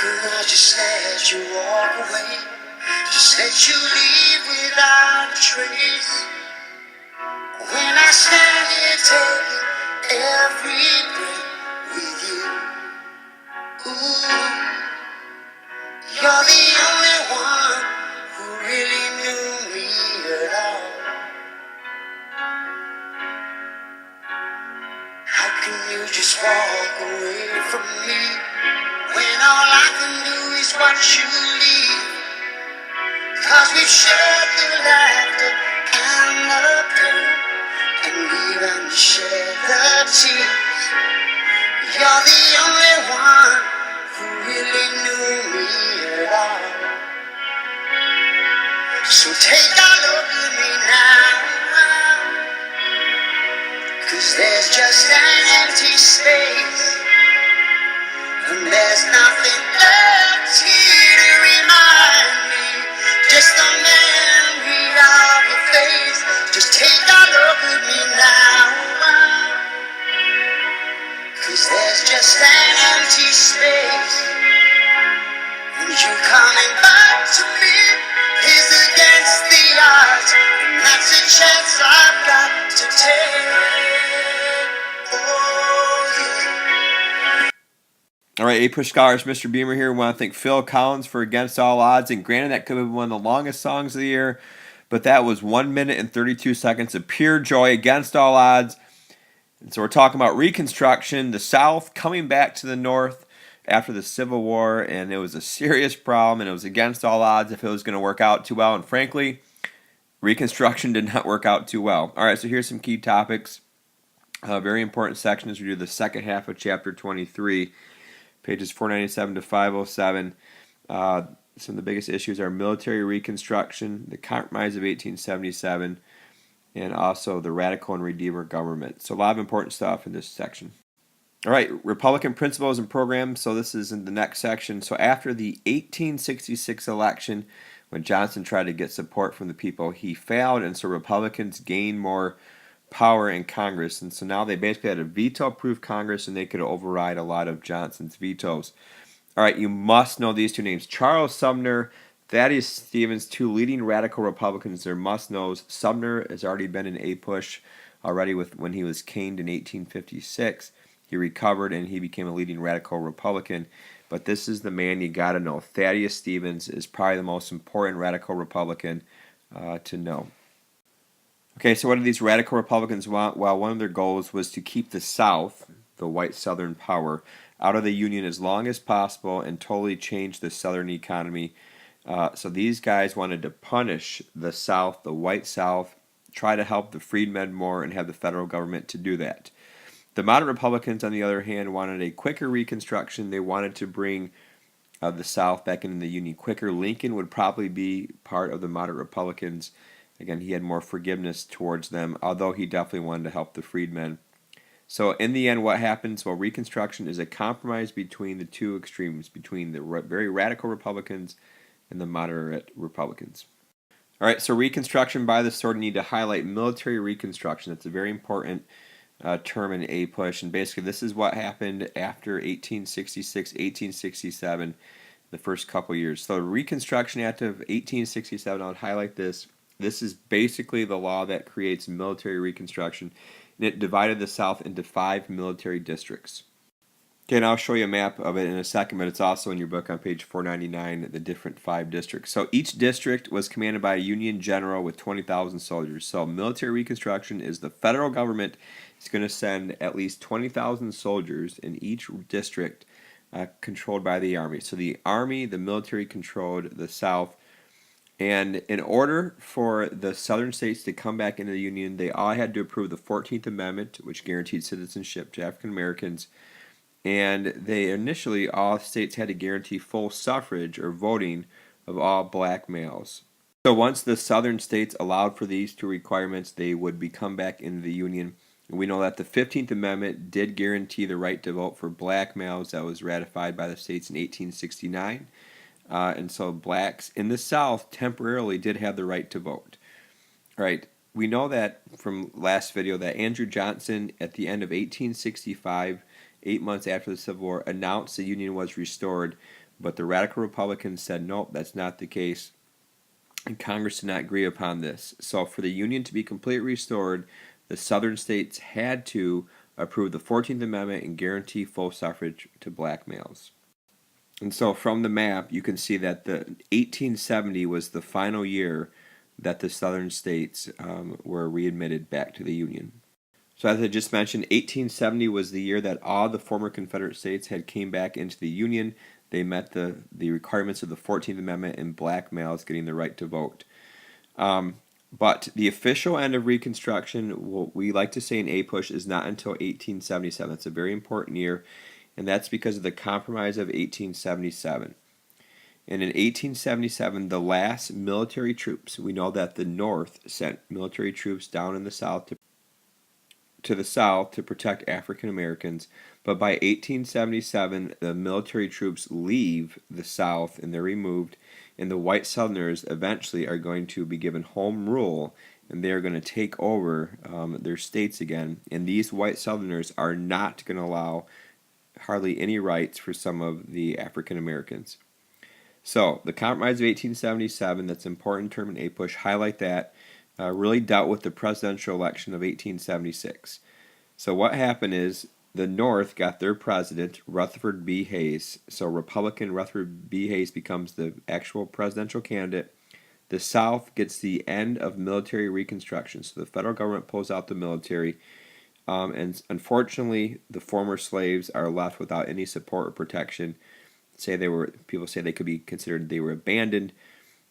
could I just let you walk away? Just let you leave without a trace. When I stand here taking every breath with you. Ooh, you're the only one who really knew me at all. How can you just walk away from me when all I can do is watch you leave? 'Cause we've shared the laughter and the pain, and we've even shared the tears. You're the only one who really knew me at all. So take a look at me now, 'cause there's just an empty space, and there's nothing left here to remind me, just the memory of your face. Just take a look at me now, 'cause there's just an empty space, and you coming back to me is against the odds, and that's a chance I've got to take. Oh, yeah. All right, A-Push Scholars, Mr. Beamer here. We want to thank Phil Collins for Against All Odds. And granted, that could have been one of the longest songs of the year, but that was 1 minute and 32 seconds of pure joy, Against All Odds. And so we're talking about Reconstruction, the South coming back to the North after the Civil War, and it was a serious problem, and it was against all odds if it was going to work out too well. And frankly, Reconstruction did not work out too well. All right, so here's some key topics. A very important section as we do the second half of Chapter 23. Pages 497 to 507. Some of the biggest issues are military reconstruction, the Compromise of 1877, and also the Radical and Redeemer government. So a lot of important stuff in this section. All right, Republican principles and programs. So this is in the next section. So after the 1866 election, when Johnson tried to get support from the people, he failed, and so Republicans gained more power in Congress, and so now they basically had a veto-proof Congress, and they could override a lot of Johnson's vetoes. All right, you must know these two names. Charles Sumner, Thaddeus Stevens, two leading radical Republicans. They're must-knows. Sumner has already been in A-Push already when he was caned in 1856. He recovered, and he became a leading radical Republican. But this is the man you got to know. Thaddeus Stevens is probably the most important radical Republican to know. Okay, so what do these radical Republicans want? Well, one of their goals was to keep the South, the white Southern power, out of the Union as long as possible and totally change the Southern economy. So these guys wanted to punish the South, the white South, try to help the freedmen more and have the federal government to do that. The moderate Republicans, on the other hand, wanted a quicker Reconstruction. They wanted to bring the South back into the Union quicker. Lincoln would probably be part of the moderate Republicans. Again, he had more forgiveness towards them, although he definitely wanted to help the freedmen. So in the end, what happens? Well, Reconstruction is a compromise between the two extremes, between the very radical Republicans and the moderate Republicans. All right, so Reconstruction by the sword, you need to highlight military Reconstruction. That's a very important term in A-Push, and basically this is what happened after 1866, 1867, the first couple years. So the Reconstruction Act of 1867, I'll highlight this. This is basically the law that creates military Reconstruction, and it divided the South into 5 military districts. Okay, and I'll show you a map of it in a second, but it's also in your book on page 499, the different 5 districts. So each district was commanded by a Union general with 20,000 soldiers. So military Reconstruction is the federal government is going to send at least 20,000 soldiers in each district controlled by the Army. So the Army, the military controlled the South. And in order for the southern states to come back into the Union, they all had to approve the 14th Amendment, which guaranteed citizenship to African Americans. And they initially, all states had to guarantee full suffrage or voting of all black males. So once the southern states allowed for these 2 requirements, they would become back into the Union. And we know that the 15th Amendment did guarantee the right to vote for black males. That was ratified by the states in 1869. And so blacks in the South temporarily did have the right to vote. All right, we know that from last video that Andrew Johnson at the end of 1865, 8 months after the Civil War, announced the Union was restored, But the radical Republicans said, nope, that's not the case. And Congress did not agree upon this. So for the Union to be completely restored, the southern states had to approve the 14th Amendment and guarantee full suffrage to black males. And so from the map, you can see that the 1870 was the final year that the southern states were readmitted back to the Union. So as I just mentioned, 1870 was the year that all the former Confederate states had came back into the Union. They met the requirements of the 14th Amendment and black males getting the right to vote. But the official end of Reconstruction, what we like to say in APUSH, is not until 1877. It's a very important year, and that's because of the Compromise of 1877. And in 1877, the last military troops, we know that the North sent military troops down in the South to the South to protect African Americans. But by 1877, the military troops leave the South and they're removed, and the white Southerners eventually are going to be given home rule, and they are going to take over their states again. And these white Southerners are not going to allow hardly any rights for some of the African Americans. So the Compromise of 1877, that's an important term in APUSH, highlight that, really dealt with the presidential election of 1876. So what happened is the North got their president, Rutherford B. Hayes. So Republican Rutherford B. Hayes becomes the actual presidential candidate. The South gets the end of military reconstruction. So the federal government pulls out the military. And unfortunately, the former slaves are left without any support or protection. People say they could be considered they were abandoned,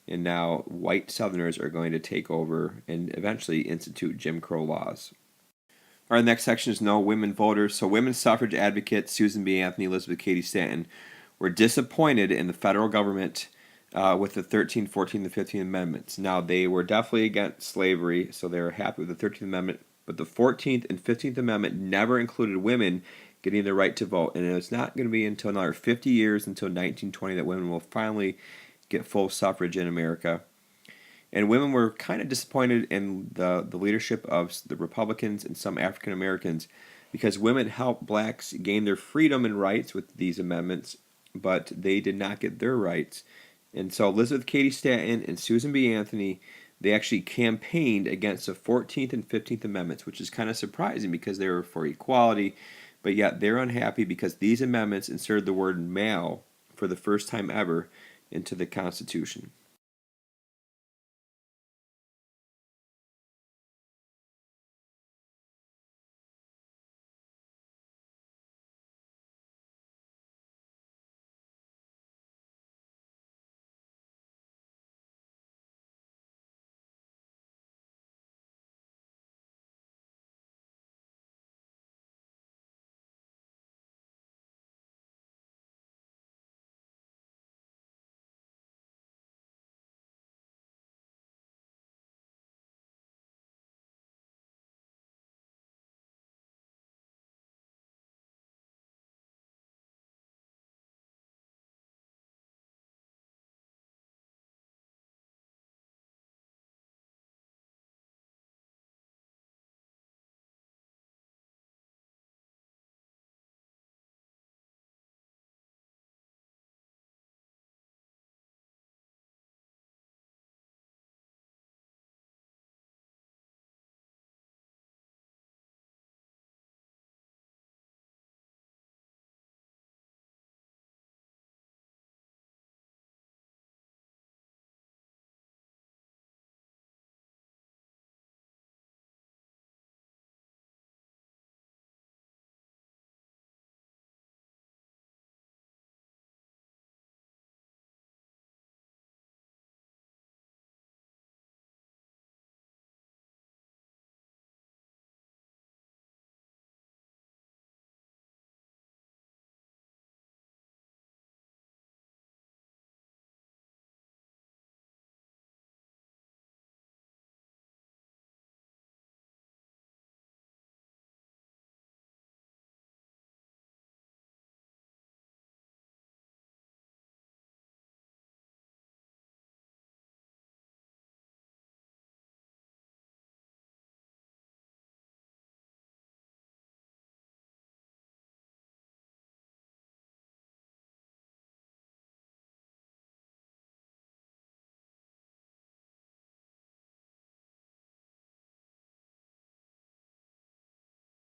and now white Southerners are going to take over and eventually institute Jim Crow laws. Our next section is no women voters. So women's suffrage advocates Susan B. Anthony, Elizabeth Cady Stanton were disappointed in the federal government with the 13th, 14th, and 15th Amendments. Now, they were definitely against slavery, so they were happy with the 13th Amendment, but the 14th and 15th Amendment never included women getting the right to vote, and it's not going to be until another 50 years, until 1920, that women will finally get full suffrage in America. And women were kind of disappointed in the leadership of the Republicans and some African Americans, because women helped blacks gain their freedom and rights with these amendments, but they did not get their rights. And so Elizabeth Cady Stanton and Susan B. Anthony, they actually campaigned against the 14th and 15th Amendments, which is kind of surprising because they were for equality, but yet they're unhappy because these amendments inserted the word male for the first time ever into the Constitution.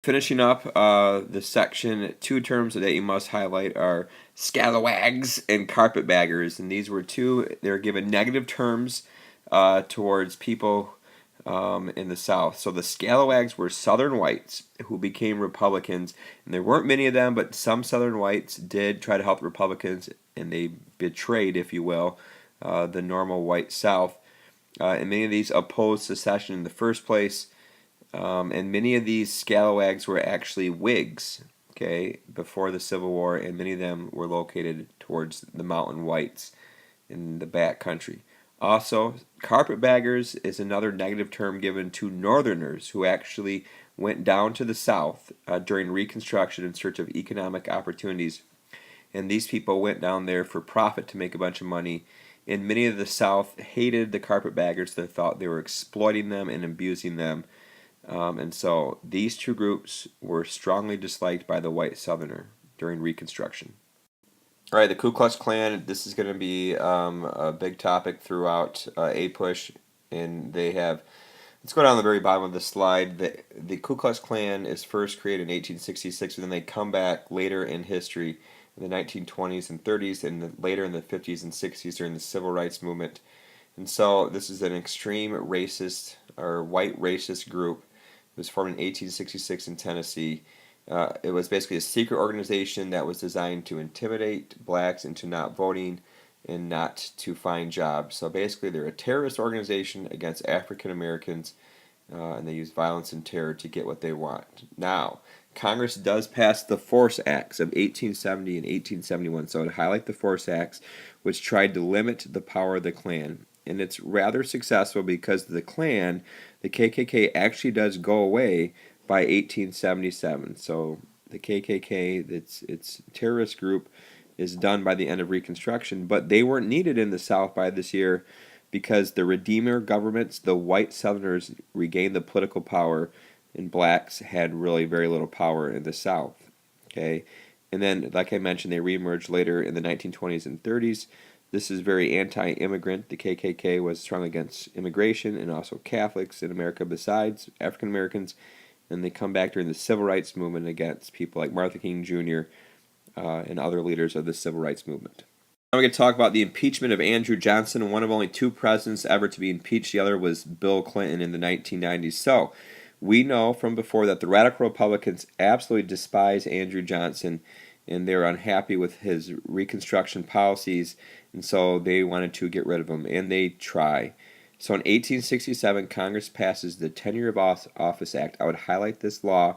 Finishing up the section, two terms that you must highlight are scalawags and carpetbaggers, and these were two. They were given negative terms towards people in the South. So the scalawags were Southern whites who became Republicans, and there weren't many of them, but some Southern whites did try to help the Republicans, and they betrayed, if you will, the normal white South. And many of these opposed secession in the first place. And many of these scalawags were actually Whigs, okay, before the Civil War, and many of them were located towards the mountain whites in the back country. Also, carpetbaggers is another negative term given to Northerners who actually went down to the South during Reconstruction in search of economic opportunities. And these people went down there for profit to make a bunch of money. And many of the South hated the carpetbaggers. They thought they were exploiting them and abusing them. And so these two groups were strongly disliked by the white Southerner during Reconstruction. All right, the Ku Klux Klan, this is going to be a big topic throughout APUSH, and they have, let's go down to the very bottom of the slide. The Ku Klux Klan is first created in 1866, and then they come back later in history in the 1920s and 30s, and later in the 50s and 60s during the Civil Rights Movement. And so this is an extreme racist or white racist group. It was formed in 1866 in Tennessee. It was basically a secret organization that was designed to intimidate blacks into not voting and not to find jobs. So basically, they're a terrorist organization against African Americans, and they use violence and terror to get what they want. Now, Congress does pass the Force Acts of 1870 and 1871. So to highlight the Force Acts, which tried to limit the power of the Klan. And it's rather successful because the Klan, the KKK, actually does go away by 1877. So the KKK, its terrorist group, is done by the end of Reconstruction. But they weren't needed in the South by this year because the Redeemer governments, the white Southerners, regained the political power, and blacks had really very little power in the South. Okay, and then, like I mentioned, they reemerged later in the 1920s and 30s. This is very anti-immigrant. The KKK was strong against immigration and also Catholics in America besides African Americans. And they come back during the Civil Rights Movement against people like Martin King Jr. And other leaders of the Civil Rights Movement. Now we're going to talk about the impeachment of Andrew Johnson, one of only two presidents ever to be impeached. The other was Bill Clinton in the 1990s. So we know from before that the radical Republicans absolutely despise Andrew Johnson, and they're unhappy with his Reconstruction policies, and so they wanted to get rid of him, and they try. So in 1867, Congress passes the Tenure of Office Act. I would highlight this law,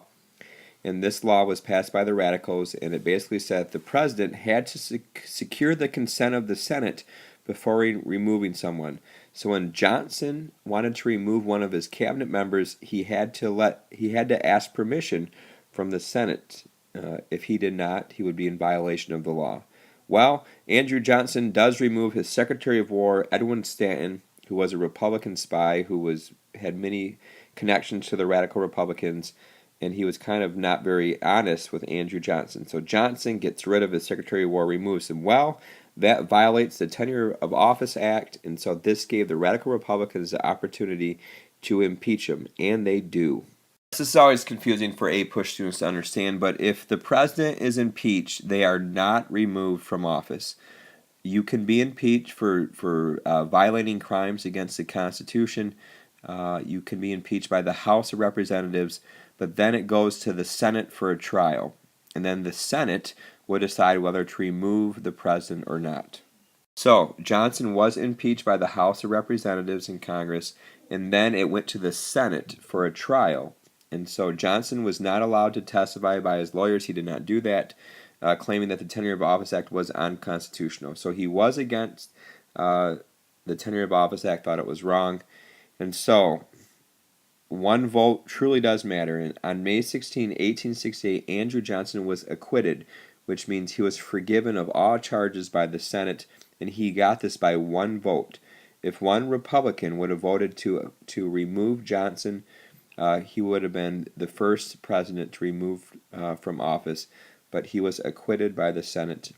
and this law was passed by the radicals, and it basically said the president had to secure the consent of the Senate before removing someone. So when Johnson wanted to remove one of his cabinet members, he had to ask permission from the Senate. If he did not, he would be in violation of the law. Well, Andrew Johnson does remove his Secretary of War, Edwin Stanton, who was a Republican spy who had many connections to the radical Republicans, and he was kind of not very honest with Andrew Johnson. So Johnson gets rid of his Secretary of War, removes him. Well, that violates the Tenure of Office Act, and so this gave the radical Republicans the opportunity to impeach him, and they do. This is always confusing for APUSH students to understand, but if the president is impeached, they are not removed from office. You can be impeached for violating crimes against the Constitution. You can be impeached by the House of Representatives, but then it goes to the Senate for a trial. And then the Senate will decide whether to remove the president or not. So, Johnson was impeached by the House of Representatives in Congress, and then it went to the Senate for a trial. And so Johnson was not allowed to testify by his lawyers. He did not do that, claiming that the Tenure of Office Act was unconstitutional. So he was against the Tenure of Office Act, thought it was wrong. And so one vote truly does matter. And on May 16, 1868, Andrew Johnson was acquitted, which means he was forgiven of all charges by the Senate, and he got this by one vote. If one Republican would have voted to remove Johnson, he would have been the first president to remove from office, but he was acquitted by the Senate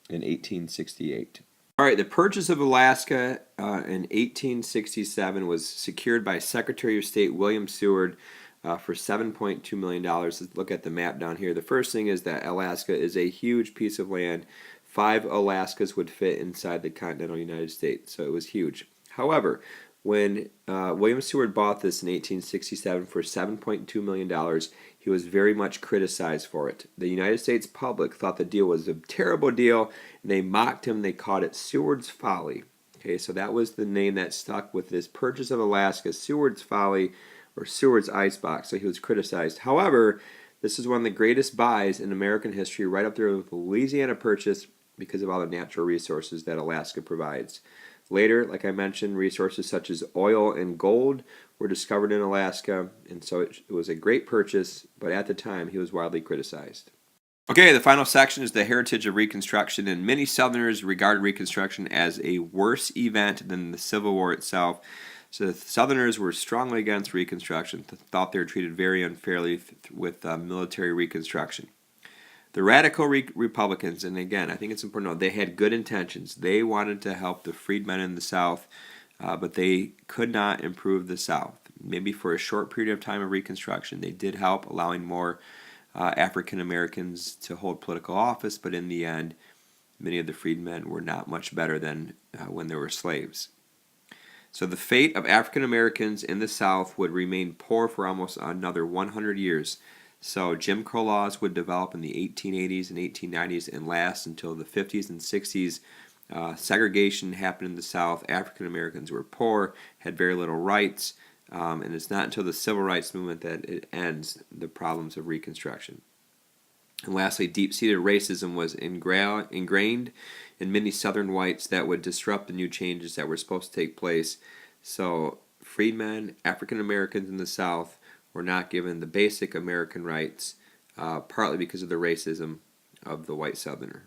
in 1868. All right, the purchase of Alaska in 1867 was secured by Secretary of State William Seward for $7.2 million. Let's look at the map down here. The first thing is that Alaska is a huge piece of land. 5 Alaskas would fit inside the continental United States, so it was huge. However, when William Seward bought this in 1867 for $7.2 million, he was very much criticized for it. The United States public thought the deal was a terrible deal, and they mocked him. They called it Sewards Folly. Okay, so that was the name that stuck with this purchase of Alaska, Sewards Folly, or Seward's Icebox, so he was criticized. However, this is one of the greatest buys in American history, right up there with the Louisiana Purchase, because of all the natural resources that Alaska provides. Later, like I mentioned, resources such as oil and gold were discovered in Alaska, and so it was a great purchase, but at the time he was widely criticized. Okay, the final section is the heritage of Reconstruction, and many Southerners regard Reconstruction as a worse event than the Civil War itself. So the Southerners were strongly against Reconstruction, thought they were treated very unfairly with military Reconstruction. The radical Republicans, and again, I think it's important to note, they had good intentions. They wanted to help the freedmen in the South, but they could not improve the South. Maybe for a short period of time of Reconstruction, they did help, allowing more African Americans to hold political office, but in the end, many of the freedmen were not much better than when they were slaves. So the fate of African Americans in the South would remain poor for almost another 100 years. So Jim Crow laws would develop in the 1880s and 1890s and last until the 50s and 60s. Segregation happened in the South. African Americans were poor, had very little rights, and it's not until the Civil Rights Movement that it ends the problems of Reconstruction. And lastly, deep-seated racism was ingrained in many Southern whites that would disrupt the new changes that were supposed to take place. So freedmen, African Americans in the South, were not given the basic American rights, partly because of the racism of the white Southerner.